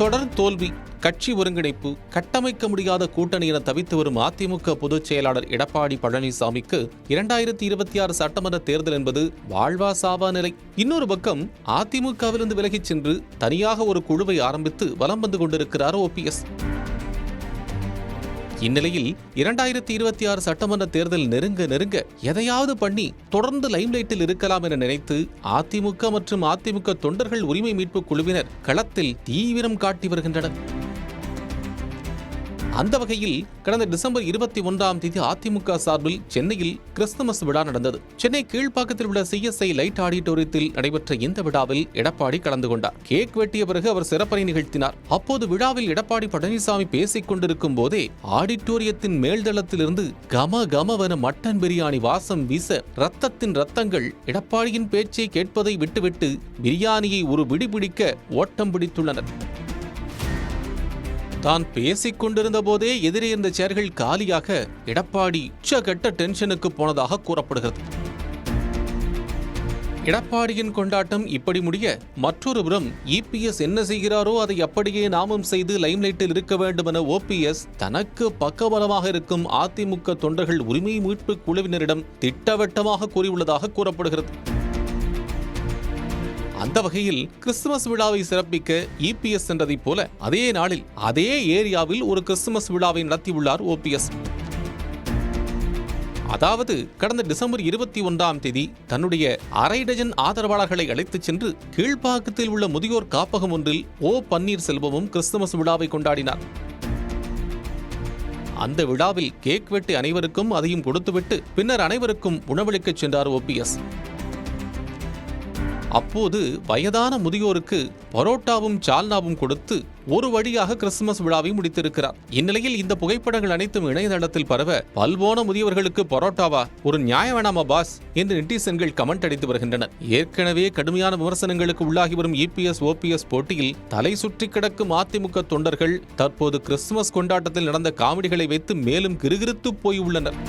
தொடர் தோல்வி, கட்சி ஒருங்கிணைப்பு, கட்டமைக்க முடியாத கூட்டணி என தவித்து வரும் அதிமுக பொதுச் செயலாளர் எடப்பாடி பழனிசாமிக்கு 2026 சட்டமன்ற தேர்தல் என்பது வாழ்வா சாவா நிலை. இன்னொரு பக்கம் அதிமுகவிலிருந்து விலகிச் சென்று தனியாக ஒரு குழுவை ஆரம்பித்து வலம் வந்து கொண்டிருக்கிறார் ஓபிஎஸ். இந்நிலையில் 2026 சட்டமன்ற தேர்தல் நெருங்க எதையாவது பண்ணி தொடர்ந்து லைம்லைட்டில் இருக்கலாம் என நினைத்து அதிமுக மற்றும் அதிமுக தொண்டர்கள் உரிமை மீட்பு குழுவினர் களத்தில் தீவிரம் காட்டி வருகின்றனர். அந்த வகையில் கடந்த டிசம்பர் 21ஆம் தேதி அதிமுக சார்பில் சென்னையில் கிறிஸ்துமஸ் விழா நடந்தது. சென்னை கீழ்ப்பாக்கத்தில் உள்ள CSI லைட் ஆடிட்டோரியத்தில் நடைபெற்ற இந்த விழாவில் எடப்பாடி கலந்து கொண்டார். கேக் வெட்டிய பிறகு அவர் சிறப்பறை நிகழ்த்தினார். அப்போது விழாவில் எடப்பாடி பழனிசாமி பேசிக் கொண்டிருக்கும் போதே ஆடிட்டோரியத்தின் மேல்தளத்திலிருந்து கமகமவென மட்டன் பிரியாணி வாசம் வீச ரத்தத்தின் ரத்தங்கள் எடப்பாடியின் பேச்சை கேட்பதை விட்டுவிட்டு பிரியாணியை ஒரு பிடிபிடிக்க ஓட்டம் பிடித்துள்ளனர். தான் பேசிக் கொண்டிருந்த போதே எதிரே இருந்த சேர்கள் காலியாக எடப்பாடி உச்சகட்ட டென்ஷனுக்கு போனதாக கூறப்படுகிறது. எடப்பாடியின் கொண்டாட்டம் இப்படி முடிய, மற்றொரு புறம் EPS என்ன செய்கிறாரோ அதை அப்படியே நாமும் செய்து லைம்லைட்டில் இருக்க வேண்டும் என OPS தனக்கு பக்கபலமாக இருக்கும் அதிமுக தொண்டர்கள் உரிமை மீட்பு குழுவினரிடம் திட்டவட்டமாக கூறியுள்ளதாக கூறப்படுகிறது. அந்த வகையில் கிறிஸ்துமஸ் விழாவை சிறப்பிக்க EPS சென்றதைப் போல அதே நாளில் அதே ஏரியாவில் ஒரு கிறிஸ்துமஸ் விழாவை நடத்தியுள்ளார் OPS. அதாவது கடந்த டிசம்பர் 21ஆம் தேதி தன்னுடைய அரை டஜன் ஆதரவாளர்களை அழைத்துச் சென்று கீழ்ப்பாக்கத்தில் உள்ள முதியோர் காப்பகம் ஒன்றில் பன்னீர்செல்வமும் கிறிஸ்துமஸ் விழாவை கொண்டாடினார். அந்த விழாவில் கேக் வெட்டி அனைவருக்கும் அதையும் கொடுத்துவிட்டு பின்னர் அனைவருக்கும் உணவளிக்கச் சென்றார் OPS. அப்போது வயதான முதியோருக்கு பரோட்டாவும் சால்னாவும் கொடுத்து ஒரு வழியாக கிறிஸ்துமஸ் விழாவை முடித்திருக்கிறார். இந்நிலையில் இந்த புகைப்படங்கள் அனைத்தும் இணையதளத்தில் பரவ, பல்போன முதியவர்களுக்கு பரோட்டாவா, ஒரு நியாயம் வேணாமா பாஸ் என்று நெட்டிசன்கள் கமெண்ட் அடித்து வருகின்றனர். ஏற்கனவே கடுமையான விமர்சனங்களுக்கு உள்ளாகி வரும் EPS OPS போட்டியில் தலை சுற்றி கிடக்கும் அதிமுக தொண்டர்கள் தற்போது கிறிஸ்துமஸ் கொண்டாட்டத்தில் நடந்த காமெடிகளை வைத்து மேலும் கிறுகிறுத்து போய் உள்ளனர்.